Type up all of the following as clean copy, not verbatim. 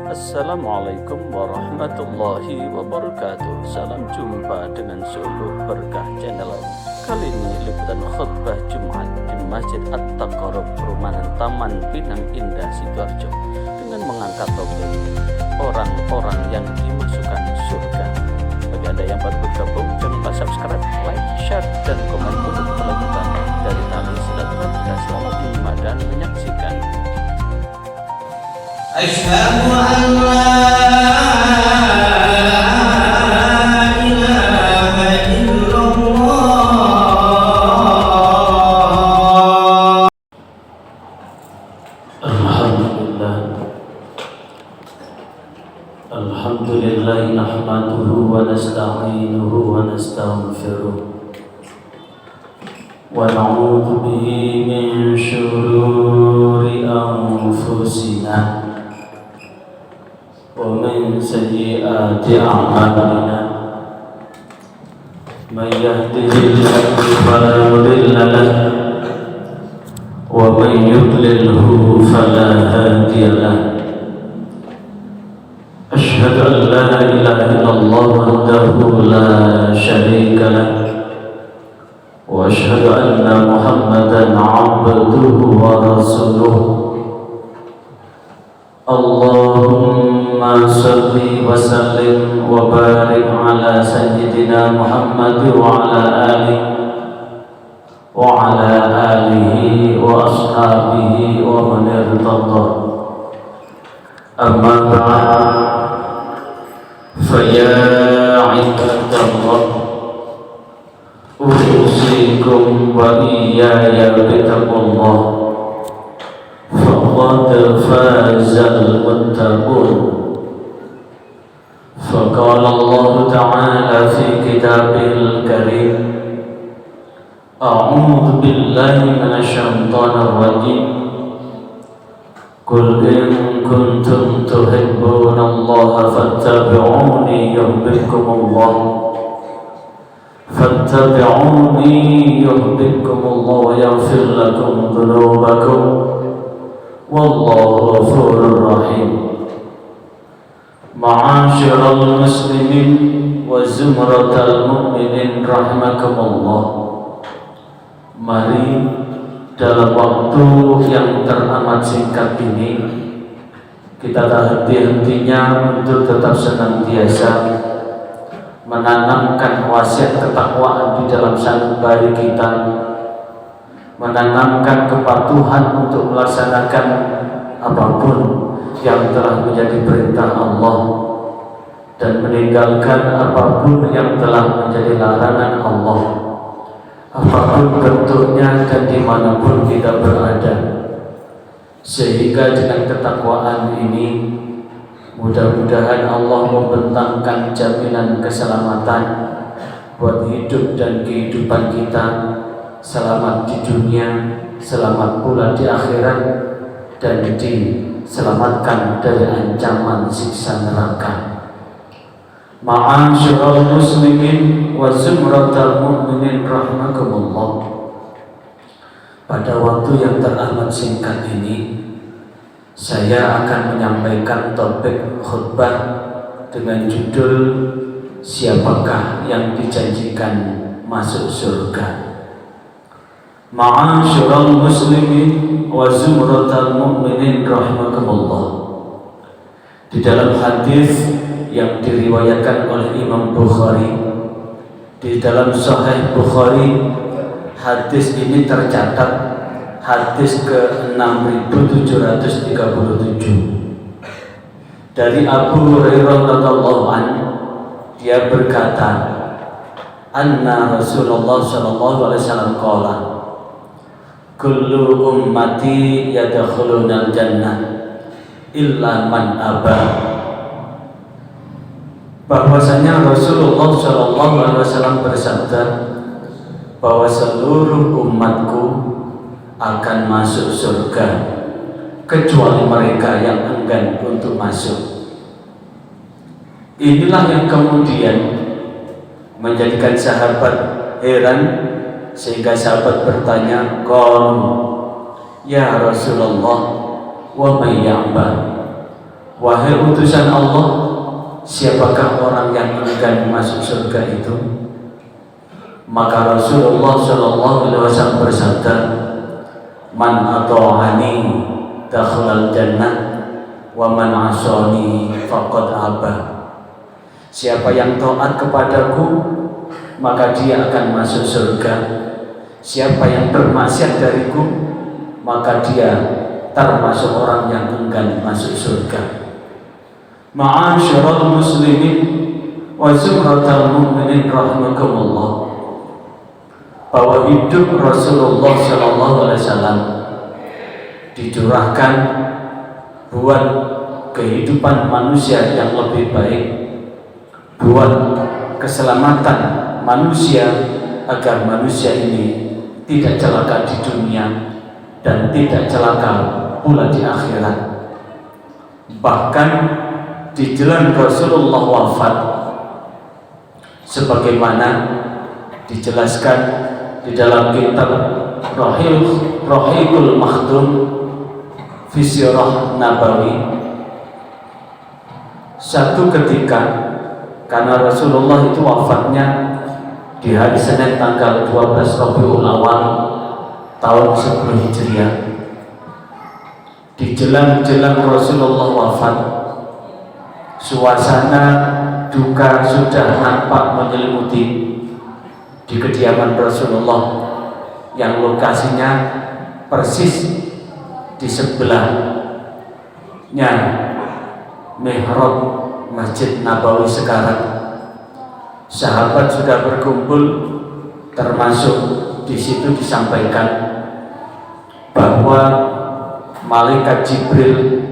Assalamualaikum warahmatullahi wabarakatuh. Salam jumpa dengan Suluh Berkah Channel. Kali ini liputan khutbah Jumat di Masjid At-Taqarrub Perumahan Taman Pinang Indah Sidoarjo dengan mengangkat topik orang-orang yang dimasukkan surga. Bagi Anda yang baru bergabung, jangan lupa subscribe, like, share, dan komen untuk kelanjutan dari tali silaturahmi. Selamat menyimak dan menyaksikan. Asyhadu an la ilaha illallah. Alhamdulillah nahmaduhu wa nasta'inuhu wa nastaghfiruh wa na'udzu bihi min shururi anfusina ومن سيئات أعمالنا من يهده الله فلا مضل له ومن يضلله فلا هادي له أشهد أن لا إله إلا الله وحده لا شريك له وأشهد أن محمدا عبده ورسوله اللهم صل وسلم وبارك على سيدنا محمد وعلى آله وأصحابه ومن ارتضى أما بعد فيا عباد الله أوصيكم وإياي بتقوى الله فقد فاز المتقون فقال الله تعالى في كتابه الكريم أعوذ بالله من الشيطان الرجيم قل إن كنتم تحبون الله فاتبعوني يحببكم الله ويغفر لكم ذنوبكم والله غفور رحيم. معاشر المسلمين وزمرة المؤمنين rahimakumullah. Mari dalam waktu yang teramat singkat ini kita tak henti-hentinya untuk tetap senantiasa menanamkan wasiat ketakwaan di dalam sanubari kita, menanamkan kepatuhan untuk melaksanakan apapun yang telah menjadi perintah Allah dan meninggalkan apapun yang telah menjadi larangan Allah, apapun bentuknya dan dimanapun kita berada. Sehingga dengan ketakwaan ini mudah-mudahan Allah membentangkan jaminan keselamatan buat hidup dan kehidupan kita, selamat di dunia, selamat pula di akhirat, dan diselamatkan dari ancaman siksa neraka. Ma'asyiral muslimin wa zumratal mu'minin rahimakumullah. Pada waktu yang teramat singkat ini saya akan menyampaikan topik khutbah dengan judul siapakah yang dijanjikan masuk surga. Ma'asyiral muslimin wa zumratal mu'minin rahimakumullah. Di dalam hadis yang diriwayatkan oleh Imam Bukhari, di dalam Sahih Bukhari, hadis ini tercatat hadis ke-6737 dari Abu Hurairah radhiyallahu anhu. Dia berkata, anna Rasulullah sallallahu alaihi wasallam qala kullu ummati yadkhulunal jannah illa man aba. Bahwasanya Rasulullah sallallahu alaihi wasallam bersabda bahwa seluruh umatku akan masuk surga kecuali mereka yang enggan untuk masuk. Inilah yang kemudian menjadikan sahabat heran, sehingga sahabat bertanya, "Qalu ya Rasulullah, wa may ya'ba?" Wahai utusan Allah, siapakah orang yang enggan masuk surga itu? Maka Rasulullah SAW bersabda, Man ata'ani dakhalal jannah wa man asani faqad aba. Siapa yang taat kepadaku, maka dia akan masuk surga. Siapa yang bermaksiat dariku, maka dia termasuk orang yang enggan masuk surga. Ma'asyiral muslimin wa zumratal mu'minin rahimakumullah. Bahwa hidup Rasulullah SAW dicurahkan buat kehidupan manusia yang lebih baik, buat keselamatan manusia agar manusia ini tidak celaka di dunia dan tidak celaka pula di akhirat. Bahkan di jalan Rasulullah wafat, sebagaimana dijelaskan di dalam kitab Rahiqul Makhdum fi Sirah Nabawi, satu ketika, karena Rasulullah itu wafatnya di hari Senin tanggal 12 Rabiul Awal tahun 10 Hijriah. Di jelang Rasulullah wafat, suasana duka sudah nampak menyelimuti di kediaman Rasulullah yang lokasinya persis di sebelahnya mihrab Masjid Nabawi sekarang. Sahabat sudah berkumpul, termasuk di situ disampaikan bahwa malaikat Jibril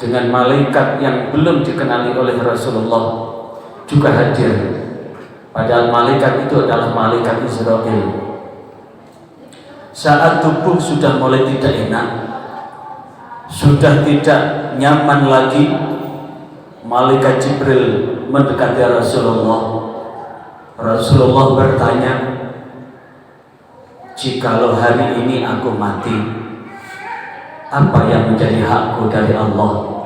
dengan malaikat yang belum dikenali oleh Rasulullah juga hadir. Padahal malaikat itu adalah malaikat Israel. Saat tubuh sudah mulai tidak enak, sudah tidak nyaman lagi, malaikat Jibril mendekati Rasulullah. Rasulullah bertanya, jikalau hari ini aku mati, apa yang menjadi hakku dari Allah?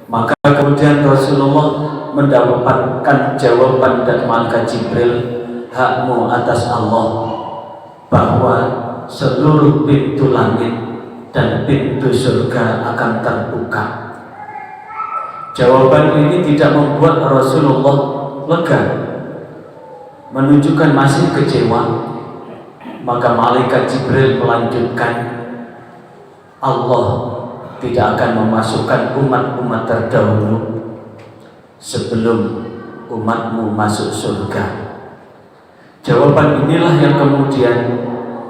Maka kemudian Rasulullah mendapatkan jawaban dari malaikat Jibril, hakmu atas Allah, bahwa seluruh pintu langit dan pintu surga akan terbuka. Jawaban ini tidak membuat Rasulullah lega, menunjukkan masih kecewa. Maka malaikat Jibril melanjutkan, Allah tidak akan memasukkan umat-umat terdahulu sebelum umatmu masuk surga. Jawaban inilah yang kemudian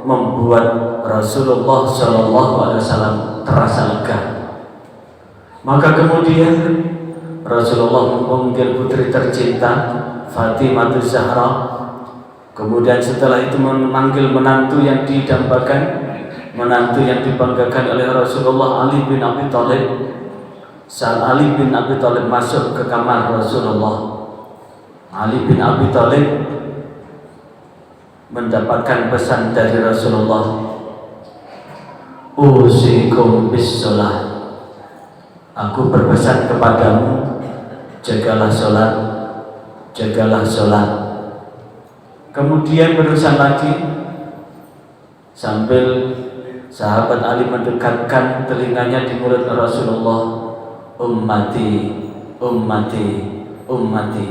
membuat Rasulullah SAW terasa lega. Maka kemudian Rasulullah memanggil putri tercinta Fatimah Zahra. Kemudian setelah itu memanggil menantu yang didambakan, menantu yang dibanggakan oleh Rasulullah, Ali bin Abi Thalib. Saat Ali bin Abi Thalib masuk ke kamar Rasulullah, Ali bin Abi Thalib mendapatkan pesan dari Rasulullah, usikum bis sholat. Aku berpesan kepadamu, jagalah sholat, jagalah sholat. Kemudian berurusan lagi, sambil sahabat Ali mendekatkan telinganya di mulut Rasulullah, ummati, ummati, ummati.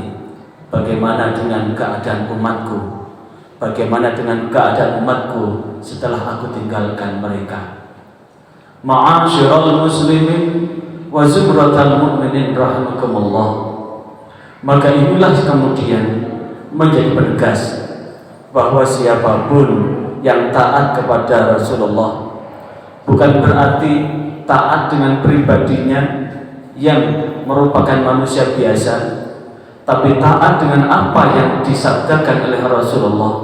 Bagaimana dengan keadaan umatku? Bagaimana dengan keadaan umatku setelah aku tinggalkan mereka? Ma'asyiral muslimin wa zumratal mu'minin rahimakumullah. Maka inilah kemudian menjadi penegas bahwa siapapun yang taat kepada Rasulullah bukan berarti taat dengan pribadinya yang merupakan manusia biasa, tapi taat dengan apa yang disabdakan oleh Rasulullah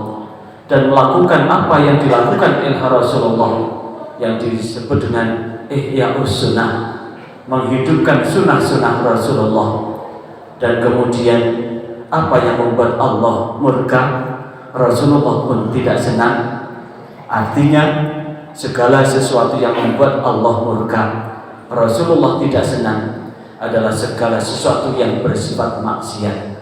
dan melakukan apa yang dilakukan oleh Rasulullah, yang disebut dengan Ihya'us Sunnah, menghidupkan sunnah-sunnah Rasulullah. Dan kemudian apa yang membuat Allah murka, Rasulullah pun tidak senang. Artinya segala sesuatu yang membuat Allah murka, Rasulullah tidak senang adalah segala sesuatu yang bersifat maksiat.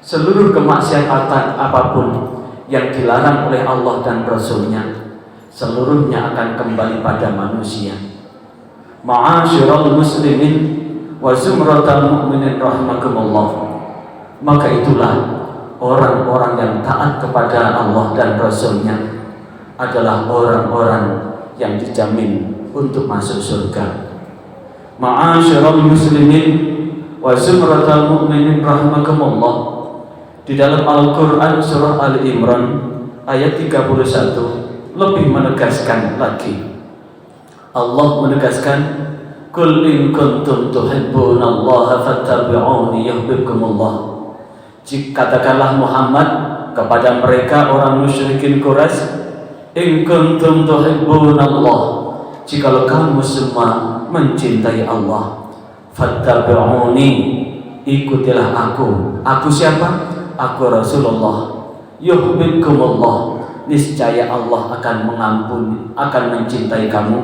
Seluruh kemaksiatan apapun yang dilarang oleh Allah dan Rasulnya, seluruhnya akan kembali pada manusia. Ma'asyiral muslimin wa zumratal mu'minin rahimakumullah. Maka itulah orang-orang yang taat kepada Allah dan Rasulnya adalah orang-orang yang dijamin untuk masuk surga. Ma'asyiral muslimin wa zumratal mu'minin rahimakumullah. Di dalam Al-Quran surah Al-Imran ayat 31 lebih menegaskan lagi. Allah menegaskan, Qul in kuntum tuhibbunallaha fattabi'uni yuhibbukumullah. Katakanlah Muhammad kepada mereka orang musyrikin Quraisy, in kuntum tuhibbunallah, jikalau kamu semua mencintai Allah, fattabi'uni, ikutilah aku. Aku siapa? Aku Rasulullah. Yuhibbukumullah, niscaya Allah akan mengampuni, akan mencintai kamu.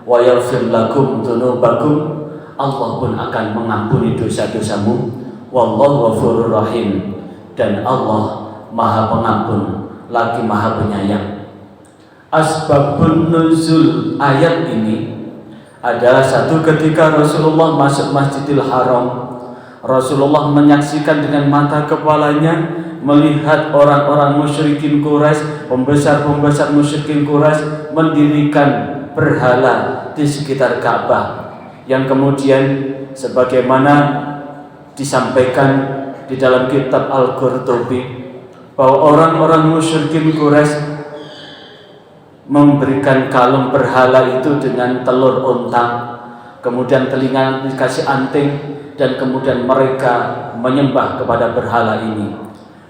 Wa yaghfir lakum dzunubakum, Allah pun akan mengampuni dosa-dosamu. Wallahu ghafurur rahim, dan Allah Maha Pengampun lagi Maha Penyayang. Asbabun nuzul ayat ini adalah satu, ketika Rasulullah masuk Masjidil Haram, Rasulullah menyaksikan dengan mata kepalanya, melihat orang-orang musyrikin Quraisy, pembesar-pembesar musyrikin Quraisy mendirikan berhala di sekitar Ka'bah, yang kemudian sebagaimana disampaikan di dalam kitab Al-Qurtubi bahwa orang-orang musyrikin Quraisy memberikan kalung berhala itu dengan telur unta, kemudian telinga dikasih anting, dan kemudian mereka menyembah kepada berhala ini.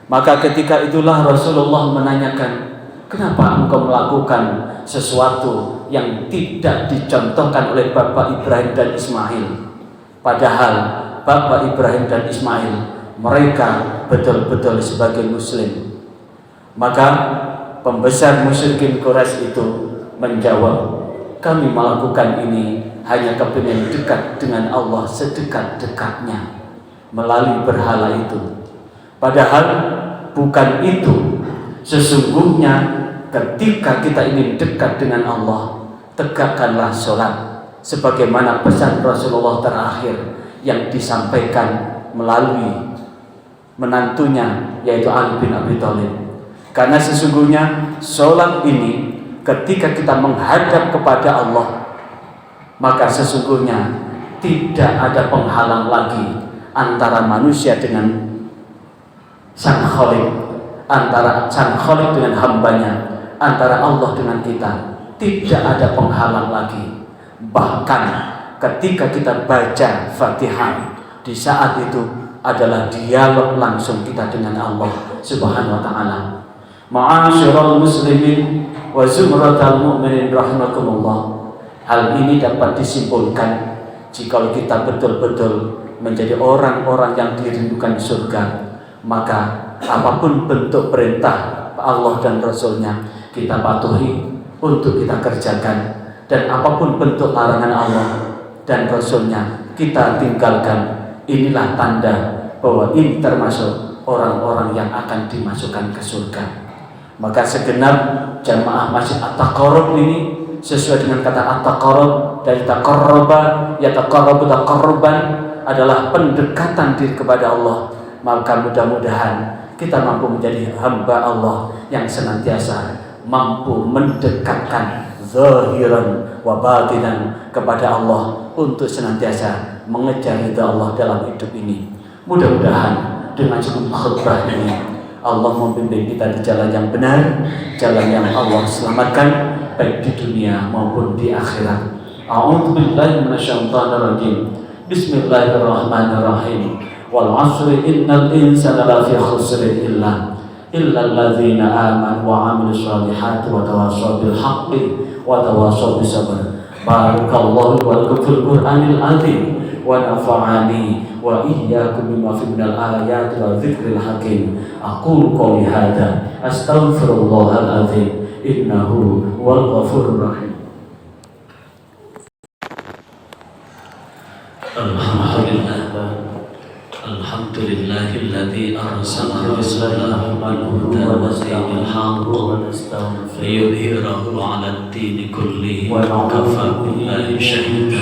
Maka ketika itulah Rasulullah menanyakan, kenapa engkau melakukan sesuatu yang tidak dicontohkan oleh Bapak Ibrahim dan Ismail? Padahal Bapak Ibrahim dan Ismail, mereka betul-betul sebagai muslim. Maka pembesar musyrikin Quraisy itu menjawab, kami melakukan ini hanya kepingin dekat dengan Allah sedekat-dekatnya melalui berhala itu. Padahal bukan itu. Sesungguhnya ketika kita ingin dekat dengan Allah, tegakkanlah sholat sebagaimana pesan Rasulullah terakhir yang disampaikan melalui menantunya, yaitu Ali bin Abi Thalib. Karena sesungguhnya sholat ini ketika kita menghadap kepada Allah, maka sesungguhnya tidak ada penghalang lagi antara manusia dengan Sang Khalik, antara Sang Khalik dengan hambanya, antara Allah dengan kita. Tidak ada penghalang lagi. Bahkan ketika kita baca Fatihah, di saat itu adalah dialog langsung kita dengan Allah Subhanahu wa ta'ala. Ma'asyiral muslimin wa zumratal mu'minin rahimakumullah. Hal ini dapat disimpulkan jika kita betul-betul menjadi orang-orang yang dirindukan surga, maka apapun bentuk perintah Allah dan Rasulnya kita patuhi untuk kita kerjakan, dan apapun bentuk larangan Allah dan Rasulnya kita tinggalkan. Inilah tanda bahwa ini termasuk orang-orang yang akan dimasukkan ke surga. Maka segenap jamaah Masjid At-Taqarrub ini sesuai dengan kata at-taqarrub, dari taqarraba yataqarrabu taqarruban, adalah pendekatan diri kepada Allah. Maka mudah-mudahan kita mampu menjadi hamba Allah yang senantiasa mampu mendekatkan zahiran wa batinan kepada Allah untuk senantiasa mengejar ridha Allah dalam hidup ini. Mudah-mudahan dengan cukup khutbah ini Allah membimbing kita di jalan yang benar, jalan yang Allah selamatkan baik di dunia maupun di akhirat. A'udzubillahi minasyaitonir rajim. Bismillahirrahmanirrahim. Wal 'asri innal insana lafi khusrin illa alladzina amanu wa 'amilus solihati wa tawassaw bil haqqi wa tawassaw bis sabr. Barakallahu wa lakum fil Qur'anil azim wa nafa'ani wa iyyakum bima fi minal ayati wa dzikril hakim. Aqulu qouli hadza astaghfirullahal azim innahu wal ghafurur rahim. Alhamdulillahilladzi arsala rasulahu bil huda wa dinil haqq liyudhhirahu 'alad dini kullihi wa kafa billahi shahida.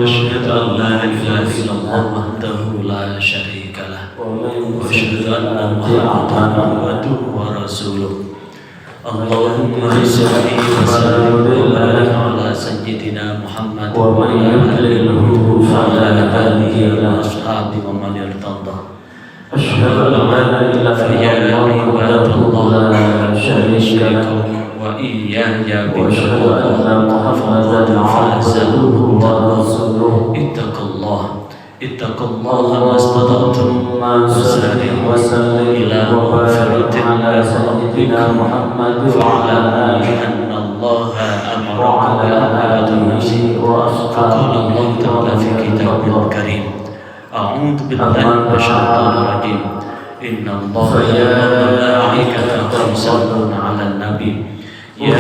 Asyhadu an la ilaha illallah wahdahu la syarika lah wa asyhadu anna Muhammadan abduhu wa rasuluh. Allahumma shalli wa sallim wa barik ala sayyidina Muhammad wa ala alihi wa ashabihi wa man yartada. Asyhadu an la ilaha illallah wahdahu la syarika lahu wa iyaya bihi anna Muhammadan abduhu wa rasuluh. Ittaqullaha mastata'tum wa sallimu ila maghfiratin ala sayyidina Muhammad wa ala alihi annallaha amara bil adli wa qala Allah ta'ala fi kitabil karim. A'udzu billahi minasyaitonir rajim. Innallaha wa malaikatahu yusalluna 'alan nabi. Ya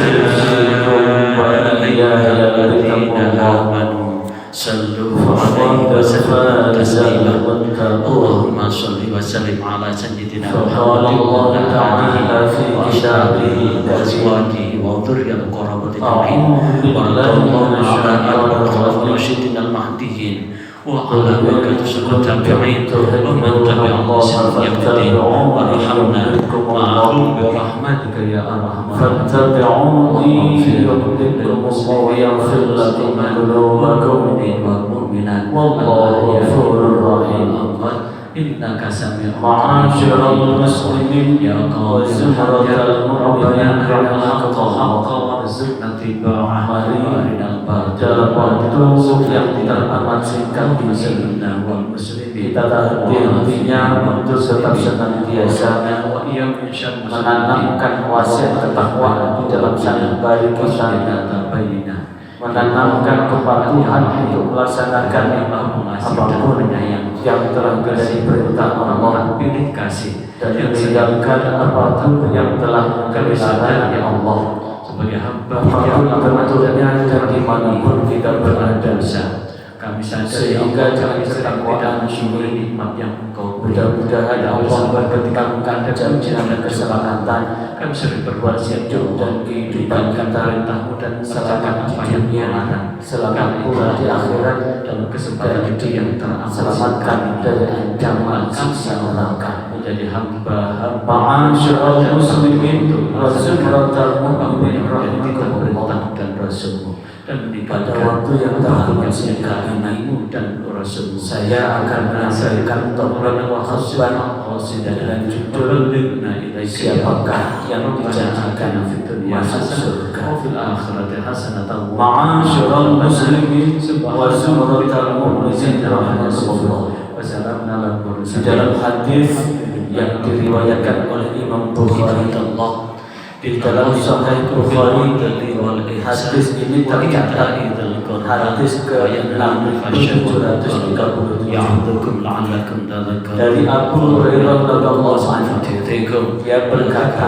ayyuhalladzina amanu sallu alaihi wa sallimu taslima. Allahumma shalli wa sallim ala sayyidina Muhammadin wa ala alihi wa ashabihi wa azwajihi wa dhurriyyati qurrati a'yun wa radiyallahu anhum wa rasyidin al-mahdiyyin wa ala barakatuh tabi'in wa man tabi'ahum bi ihsan warhamna ma'ahum bi rahmatika ya arhamar rahimin. Fattabi'uni wa yaghfir lakum dhunubakum wal mu'minat wallahu ghafurur rahim. Innaka sami'un ma'asyiral muslimin ya qawmal mu'minin haqqa warzuqna tiba'ah wa arinal dalam waktu yang tidak amat singkat ini kita hati-hatinya untuk tetap senantiasa menanamkan wasiat ketakwaan di dalam sanubari kita, menanamkan kepatuhan untuk melaksanakan apapun yang telah menjadi perintah Allah, dan meninggalkan apapun yang telah dilarang Allah. Sebagai hamba yang tentunya dan dimanapun kita berada, kami sadar sehingga jangan ketakwaan syukur nikmat yang Engkau beri. Mudah-mudahan Allah berketingkatkan dan kesepakatan kami sering berbuat hidup dan kehidupan perintah-Mu dan melaksanakan apa yang dilarang. Selamat pula di akhirat dan kesempatan itu yang selamatkan dari ancaman siksa neraka. Menjadi hamba-hamba ma'asyiral muslimin wa zumratal mu'minin rahmatullahi perintah dan Rasul-Mu, dan pada waktu yang tak punya keinginanmu dan Rasul. Saya akan menampilkan toplan wa khasban dan judul siapakah yang dijanjikan masuk surga ma'asyiral muslimin wa zumratal mu'minin rahmatullahi. Di dalam hadis yang diriwayatkan oleh Imam Bukhari di dalam Sahih Bukhari, hadis ini tercatat hadis ke-6737 dari Abu Hurairah radhiyallahu anhu. Dia berkata,